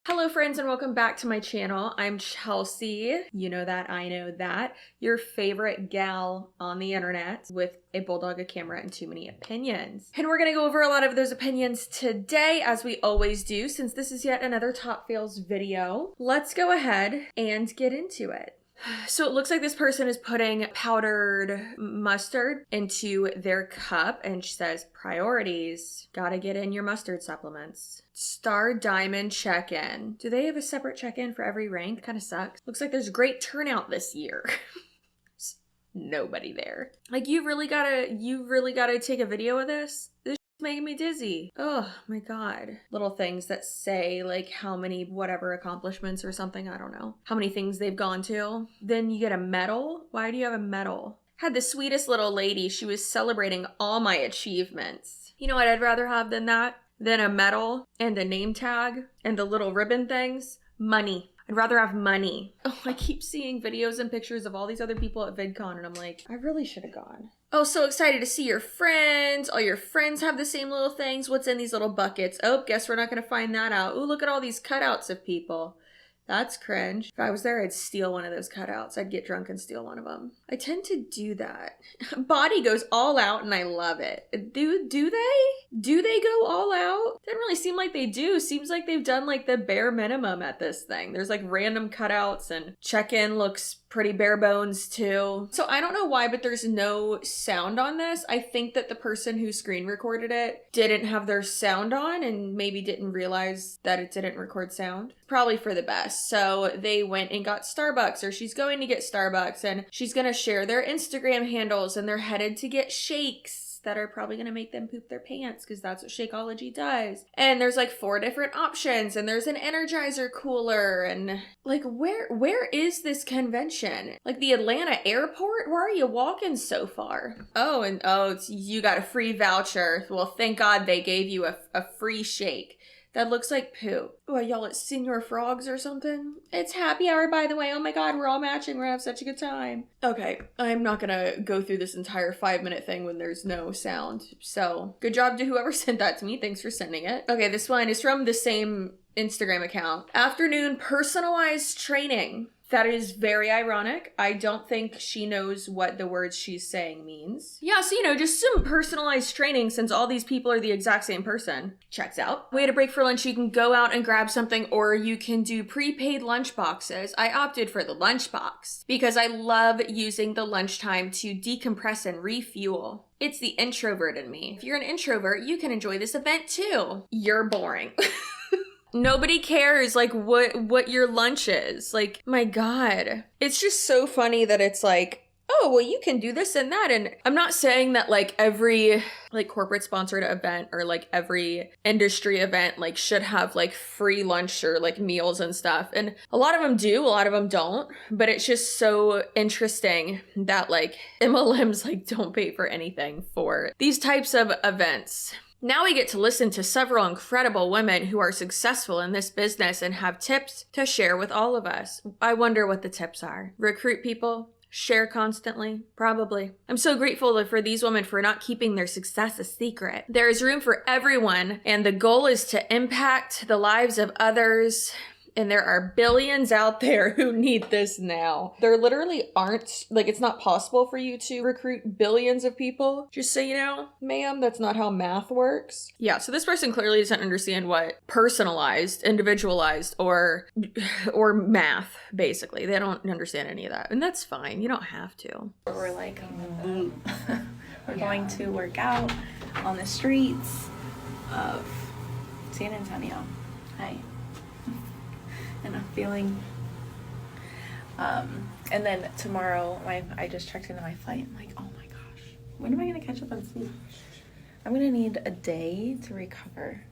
Hello friends and welcome back to my channel. I'm Chelsea. You know that, I know that. Your favorite gal on the internet with a bulldog, a camera, and too many opinions. And we're gonna go over a lot of those opinions today, as we always do, since this is yet another top fails video. Let's go ahead and get into it. So it looks like this person is putting powdered mustard into their cup and she says, priorities, gotta get in your mustard supplements. Star Diamond check-in. Do they have a separate check-in for every rank? Kind of sucks. Looks like there's great turnout this year. Nobody there. Like, you really gotta take a video of this? This making me dizzy. Oh my god. Little things that say like how many whatever accomplishments or something, I don't know. How many things they've gone to. Then you get a medal. Why do you have a medal? Had the sweetest little lady. She was celebrating all my achievements. You know what I'd rather have than that? Than a medal and a name tag and the little ribbon things? Money. I'd rather have money. Oh, I keep seeing videos and pictures of all these other people at VidCon and I'm like, I really should have gone. Oh, so excited to see your friends. All your friends have the same little things. What's in these little buckets? Oh, guess we're not gonna find that out. Ooh, look at all these cutouts of people. That's cringe. If I was there, I'd steal one of those cutouts. I'd get drunk and steal one of them. I tend to do that. Body goes all out and I love it. Do they? Do they go all out? Doesn't really seem like they do. Seems like they've done like the bare minimum at this thing. There's like random cutouts and check-in looks pretty bare bones too. So I don't know why, but there's no sound on this. I think that the person who screen recorded it didn't have their sound on and maybe didn't realize that it didn't record sound. Probably for the best. So they went and got Starbucks, or she's going to get Starbucks, and she's gonna share their Instagram handles, and they're headed to get shakes that are probably gonna make them poop their pants because that's what Shakeology does. And there's like 4 different options, and there's an Energizer cooler, and like where is this convention? Like the Atlanta airport? Where are you walking so far? Oh, and you got a free voucher. Well, thank God they gave you a free shake. That looks like poop. Oh, y'all at Senior Frogs or something? It's happy hour, by the way. Oh my god, we're all matching. We're gonna have such a good time. Okay, I'm not gonna go through this entire 5-minute thing when there's no sound. So, good job to whoever sent that to me. Thanks for sending it. Okay, this one is from the same Instagram account. Afternoon personalized training. That is very ironic. I don't think she knows what the words she's saying means. Yeah, so, you know, just some personalized training since all these people are the exact same person. Checks out. We had a break for lunch. You can go out and grab something, or you can do prepaid lunch boxes. I opted for the lunch box because I love using the lunchtime to decompress and refuel. It's the introvert in me. If you're an introvert, you can enjoy this event too. You're boring. Nobody cares like what your lunch is. Like, my god. It's just so funny that it's like, oh, well, you can do this and that. And I'm not saying that like every like corporate sponsored event or like every industry event like should have like free lunch or like meals and stuff. And a lot of them do, a lot of them don't. But it's just so interesting that like MLMs like don't pay for anything for these types of events. Now we get to listen to several incredible women who are successful in this business and have tips to share with all of us. I wonder what the tips are. Recruit people? Share constantly? Probably. I'm so grateful for these women for not keeping their success a secret. There is room for everyone, and the goal is to impact the lives of others. And there are billions out there who need this now. There literally aren't, like, it's not possible for you to recruit billions of people. Just so you know, ma'am, that's not how math works. Yeah, so this person clearly doesn't understand what personalized, individualized, or math, basically. They don't understand any of that. And that's fine. You don't have to. We're like, we're going to work out on the streets of San Antonio. Hi. And I'm feeling, and then tomorrow, I just checked into my flight. I'm like, oh my gosh, when am I gonna catch up on sleep? I'm gonna need a day to recover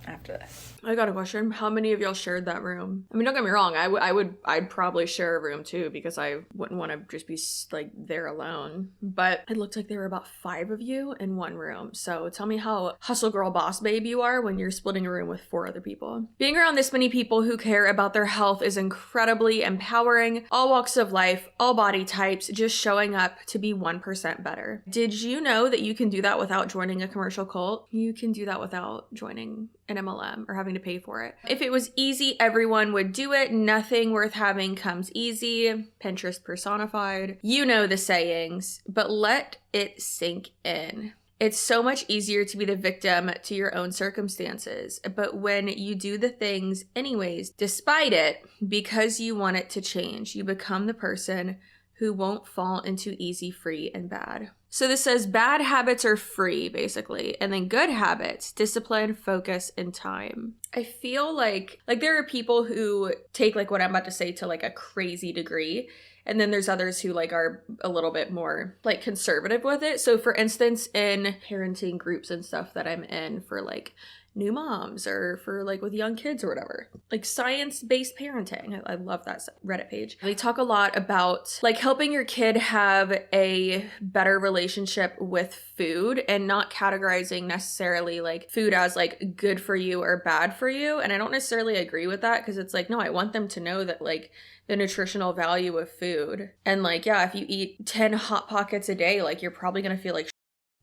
after this. I got a question. How many of y'all shared that room? I mean, don't get me wrong. I'd probably share a room too because I wouldn't want to just be like there alone. But it looked like there were about 5 of you in one room. So tell me how hustle girl boss babe you are when you're splitting a room with 4 other people. Being around this many people who care about their health is incredibly empowering. All walks of life, all body types, just showing up to be 1% better. Did you know that you can do that without joining a commercial cult? You can do that without joining an MLM or having to pay for it. If it was easy, everyone would do it. Nothing worth having comes easy. Pinterest personified. You know the sayings, but let it sink in. It's so much easier to be the victim to your own circumstances. But when you do the things anyways, despite it, because you want it to change, you become the person who won't fall into easy, free, and bad. So this says bad habits are free, basically. And then good habits, discipline, focus, and time. I feel like there are people who take like what I'm about to say to like a crazy degree. And then there's others who like are a little bit more like conservative with it. So for instance, in parenting groups and stuff that I'm in for like new moms or for like with young kids or whatever, like science-based parenting. I love that Reddit page. They talk a lot about like helping your kid have a better relationship with food and not categorizing necessarily like food as like good for you or bad for you. And I don't necessarily agree with that because it's like, no, I want them to know that like the nutritional value of food. And like, yeah, if you eat 10 Hot Pockets a day, like you're probably going to feel like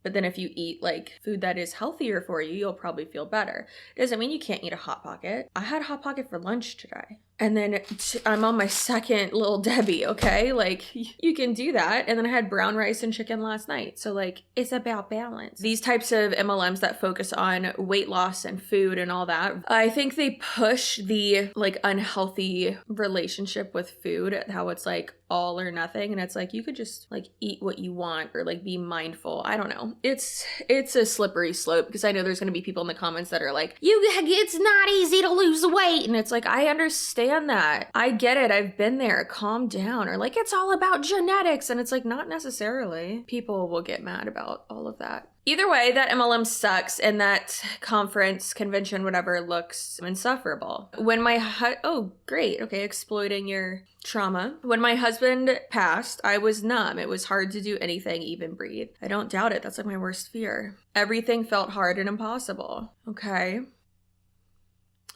but then if you eat like food that is healthier for you, you'll probably feel better. Doesn't mean you can't eat a Hot Pocket. I had a Hot Pocket for lunch today. And then I'm on my second Little Debbie, okay? Like, you can do that. And then I had brown rice and chicken last night. So, like, it's about balance. These types of MLMs that focus on weight loss and food and all that, I think they push the, like, unhealthy relationship with food, how it's, like, all or nothing. And it's like, you could just, like, eat what you want or, like, be mindful. I don't know. It's a slippery slope because I know there's going to be people in the comments that are like, it's not easy to lose weight. And it's like, I understand that. I get it. I've been there. Calm down. Or like, it's all about genetics. And it's like, not necessarily. People will get mad about all of that. Either way, that MLM sucks and that conference, convention, whatever, looks insufferable. When oh, great. Okay, exploiting your trauma. When my husband passed, I was numb. It was hard to do anything, even breathe. I don't doubt it. That's like my worst fear. Everything felt hard and impossible. Okay.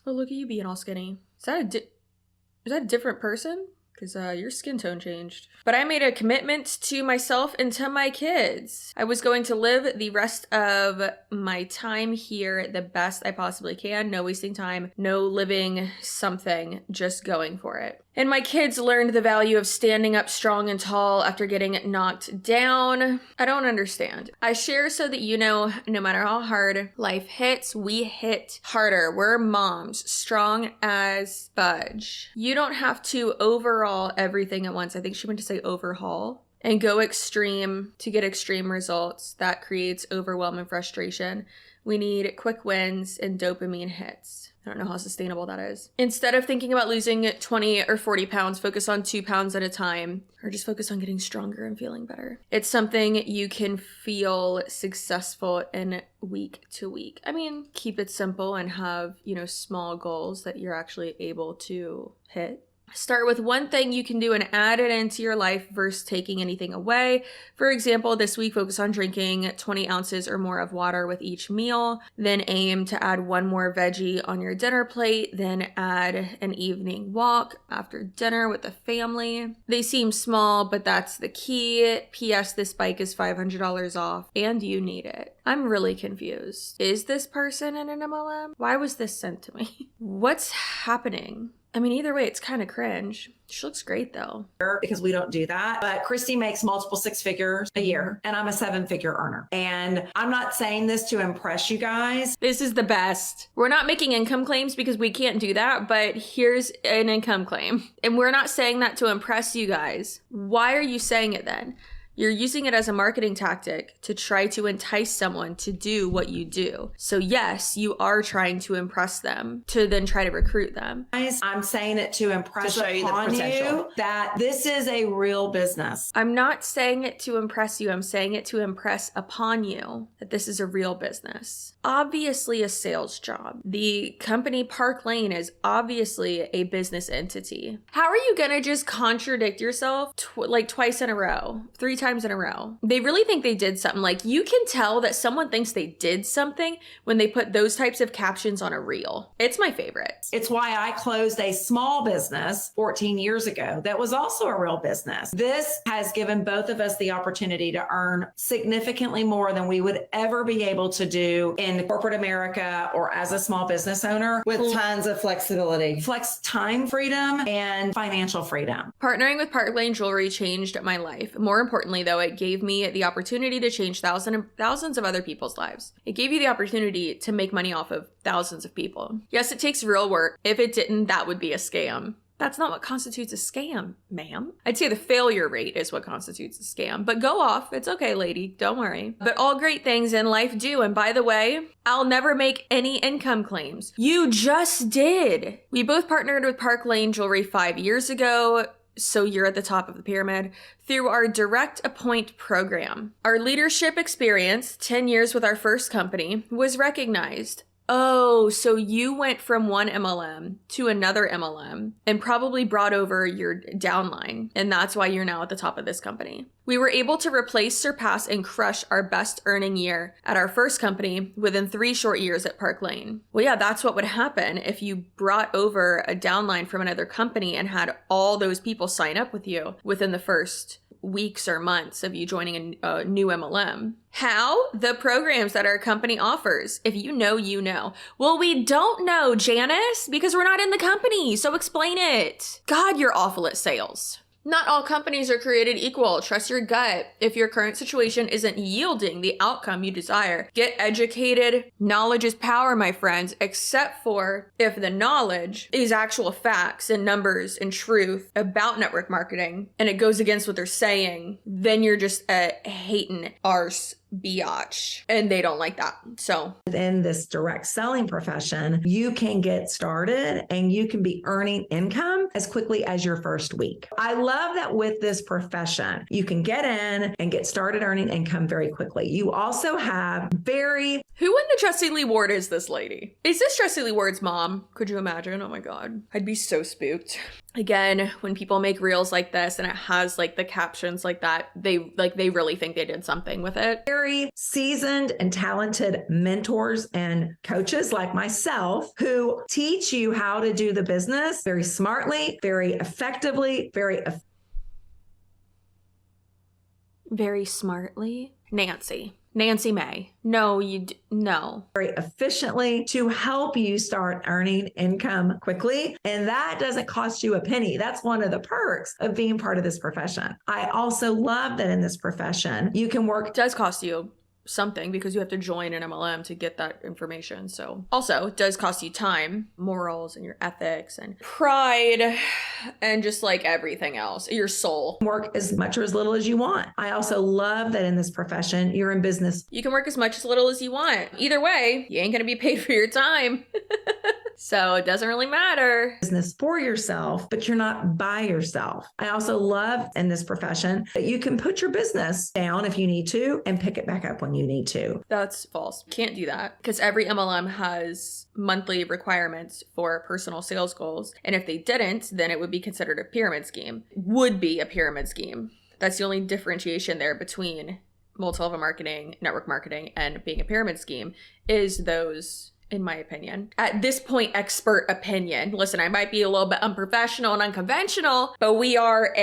Oh, look at you being all skinny. Is that a different person? Because your skin tone changed. But I made a commitment to myself and to my kids. I was going to live the rest of my time here the best I possibly can. No wasting time, no living something, just going for it. And my kids learned the value of standing up strong and tall after getting knocked down. I don't understand. I share so that you know, no matter how hard life hits, we hit harder. We're moms, strong as fudge. You don't have to overhaul everything at once. I think she meant to say overhaul. And go extreme to get extreme results. That creates overwhelm and frustration. We need quick wins and dopamine hits. I don't know how sustainable that is. Instead of thinking about losing 20 or 40 pounds, focus on 2 pounds at a time, or just focus on getting stronger and feeling better. It's something you can feel successful in week to week. I mean, keep it simple and have, small goals that you're actually able to hit. Start with one thing you can do and add it into your life versus taking anything away. For example, this week, focus on drinking 20 ounces or more of water with each meal. Then aim to add 1 more veggie on your dinner plate. Then add an evening walk after dinner with the family. They seem small, but that's the key. P.S. This bike is $500 off and you need it. I'm really confused. Is this person in an MLM? Why was this sent to me? What's happening? I mean, either way, it's kind of cringe. She looks great though. Because we don't do that. But Christy makes multiple 6 figures a year and I'm a 7-figure earner. And I'm not saying this to impress you guys. This is the best. We're not making income claims because we can't do that, but here's an income claim. And we're not saying that to impress you guys. Why are you saying it then? You're using it as a marketing tactic to try to entice someone to do what you do. So yes, you are trying to impress them to then try to recruit them. Guys, I'm saying it to impress upon you that this is a real business. I'm not saying it to impress you. I'm saying it to impress upon you that this is a real business. Obviously a sales job. The company Park Lane is obviously a business entity. How are you gonna just contradict yourself like twice in a row? 3 times in a row. They really think they did something. Like, you can tell that someone thinks they did something when they put those types of captions on a reel. It's my favorite. It's why I closed a small business 14 years ago that was also a real business. This has given both of us the opportunity to earn significantly more than we would ever be able to do in corporate America or as a small business owner, with tons of flexibility, flex time freedom and financial freedom. Partnering with Park Lane Jewelry changed my life. More importantly, though, it gave me the opportunity to change thousands of other people's lives. It gave you the opportunity to make money off of thousands of people. Yes, it takes real work. If it didn't, that would be a scam. That's not what constitutes a scam, ma'am. I'd say the failure rate is what constitutes a scam. But go off. It's okay, lady. Don't worry. But all great things in life do. And by the way, I'll never make any income claims. You just did. We both partnered with Park Lane Jewelry 5 years ago. So you're at the top of the pyramid, through our direct appoint program. Our leadership experience, 10 years with our first company, was recognized. Oh, so you went from one MLM to another MLM and probably brought over your downline. And that's why you're now at the top of this company. We were able to replace, surpass, and crush our best earning year at our first company within 3 short years at Park Lane. Well, yeah, that's what would happen if you brought over a downline from another company and had all those people sign up with you within the first weeks or months of you joining a new MLM. How? The programs that our company offers. If you know, you know. Well, we don't know, Janice, because we're not in the company. So explain it. God, you're awful at sales. Not all companies are created equal. Trust your gut. If your current situation isn't yielding the outcome you desire, get educated. Knowledge is power, my friends, except for if the knowledge is actual facts and numbers and truth about network marketing and it goes against what they're saying, then you're just a hating arse biatch, and they don't like that. So in this direct selling profession, you can get started and you can be earning income as quickly as your first week. I love that with this profession, you can get in and get started earning income very quickly. You also have Who in the Trustee Lee Ward is this lady? Is this Trustee Lee Ward's mom? Could you imagine? Oh my God. I'd be so spooked. Again, when people make reels like this and it has like the captions like that, they really think they did something with it. very seasoned and talented mentors and coaches like myself who teach you how to do the business very smartly, very effectively, Very smartly. Nancy May. No, no. very efficiently to help you start earning income quickly. And that doesn't cost you a penny. That's one of the perks of being part of this profession. I also love that in this profession, you can work. It does cost you something because you have to join an MLM to get that information. So also it does cost you time, morals, and your ethics and pride and just like everything else, your soul. Work as much or as little as you want. I also love that in this profession, you're in business. You can work as much as little as you want. Either way, you ain't gonna be paid for your time. So it doesn't really matter. Business for yourself, but you're not by yourself. I also love in this profession that you can put your business down if you need to and pick it back up when you need to. That's false. Can't do that because every MLM has monthly requirements for personal sales goals. And if they didn't, then it would be considered a pyramid scheme. Would be a pyramid scheme. That's the only differentiation there between multi-level marketing, network marketing, and being a pyramid scheme is those, in my opinion. At this point, expert opinion. Listen, I might be a little bit unprofessional and unconventional, but we are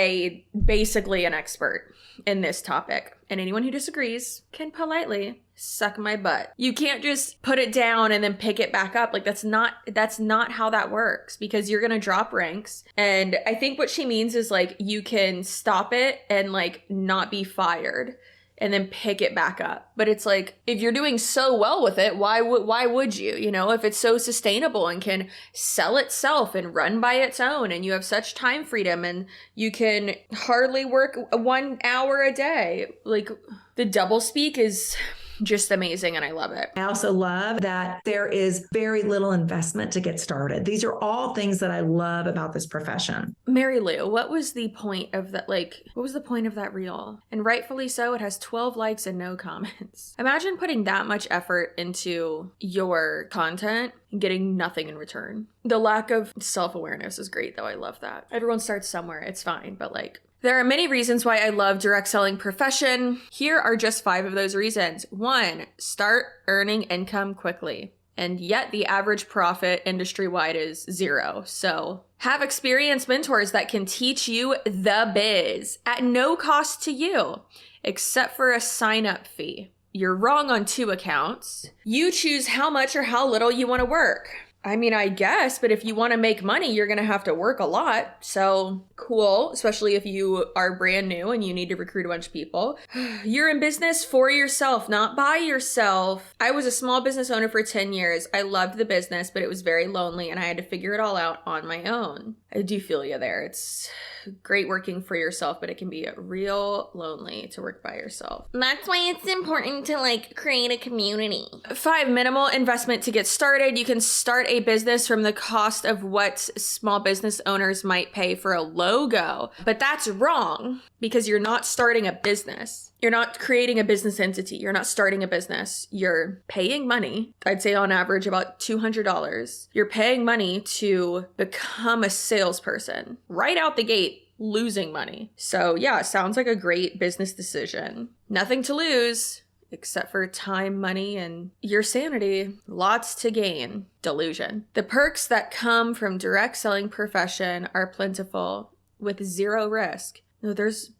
basically an expert in this topic. And anyone who disagrees can politely suck my butt. You can't just put it down and then pick it back up. Like that's not how that works because you're going to drop ranks. And I think what she means is like you can stop it and like not be fired and then pick it back up. But it's like, if you're doing so well with it, why would you? You know, if it's so sustainable and can sell itself and run by its own and you have such time freedom and you can hardly work 1 hour a day, like the double speak is just amazing and I love it. I also love that there is very little investment to get started. These are all things that I love about this profession. Mary Lou, what was the point of that? What was the point of that reel? And rightfully so, it has 12 likes and no comments. Imagine putting that much effort into your content and getting nothing in return. The lack of self-awareness is great though. I love that. Everyone starts somewhere. It's fine. But like, There are many reasons why I love direct selling profession. Here are just 5 of those reasons. 1, start earning income quickly. And yet the average profit industry-wide is 0. So have experienced mentors that can teach you the biz at no cost to you, except for a sign-up fee. You're wrong on 2 accounts. You choose how much or how little you want to work. I mean, I guess, but if you want to make money, you're going to have to work a lot. So cool, especially if you are brand new and you need to recruit a bunch of people. You're in business for yourself, not by yourself. I was a small business owner for 10 years. I loved the business, but it was very lonely and I had to figure it all out on my own. I do feel you there. It's great working for yourself, but it can be real lonely to work by yourself. That's why it's important to create a community. 5, minimal investment to get started. You can start a business from the cost of what small business owners might pay for a logo, but that's wrong because you're not starting a business. You're not creating a business entity. You're not starting a business. You're paying money. I'd say on average about $200. You're paying money to become a salesperson right out the gate, losing money. So yeah, sounds like a great business decision. Nothing to lose except for time, money, and your sanity. Lots to gain. Delusion. The perks that come from direct selling profession are plentiful with 0 risk. No,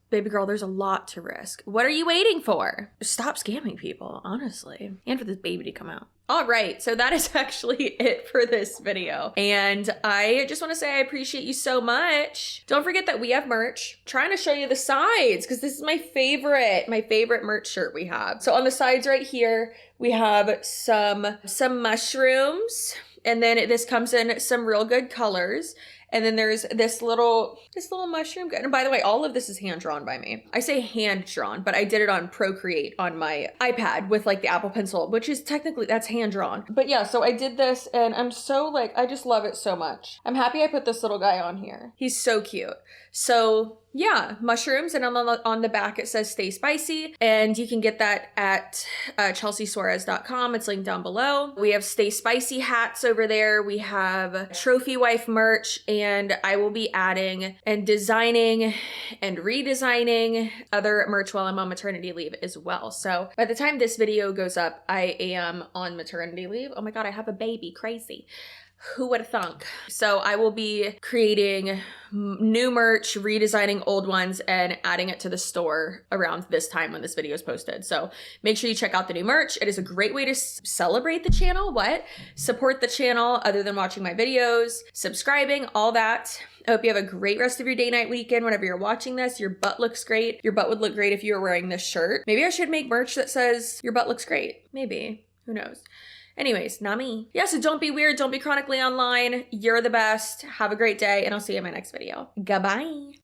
baby girl, there's a lot to risk. What are you waiting for? Stop scamming people, honestly. And for this baby to come out. All right, so that is actually it for this video. And I just want to say I appreciate you so much. Don't forget that we have merch. Trying to show you the sides because this is my favorite merch shirt we have. So on the sides right here, we have some mushrooms, and then this comes in some real good colors. And then there's this little mushroom. And by the way, all of this is hand drawn by me. I say hand drawn, but I did it on Procreate on my iPad with the Apple Pencil, which is technically, that's hand drawn. But yeah, so I did this and I'm so I just love it so much. I'm happy I put this little guy on here. He's so cute. So yeah, mushrooms, and on the back it says stay spicy, and you can get that at CCSUAREZ.com. It's linked down below. We have stay spicy hats over there. We have trophy wife merch, and I will be adding and designing and redesigning other merch while I'm on maternity leave as well. So by the time this video goes up, I am on maternity leave. Oh my God, I have a baby, crazy. Who would have thunk? So I will be creating new merch, redesigning old ones, and adding it to the store around this time when this video is posted. So make sure you check out the new merch. It is a great way to celebrate the channel. Support the channel other than watching my videos, subscribing, all that. I hope you have a great rest of your day, night, weekend. Whenever you're watching this, your butt looks great. Your butt would look great if you were wearing this shirt. Maybe I should make merch that says your butt looks great. Maybe. Who knows? Anyways, not me. Yeah, so don't be weird. Don't be chronically online. You're the best. Have a great day, and I'll see you in my next video. Goodbye.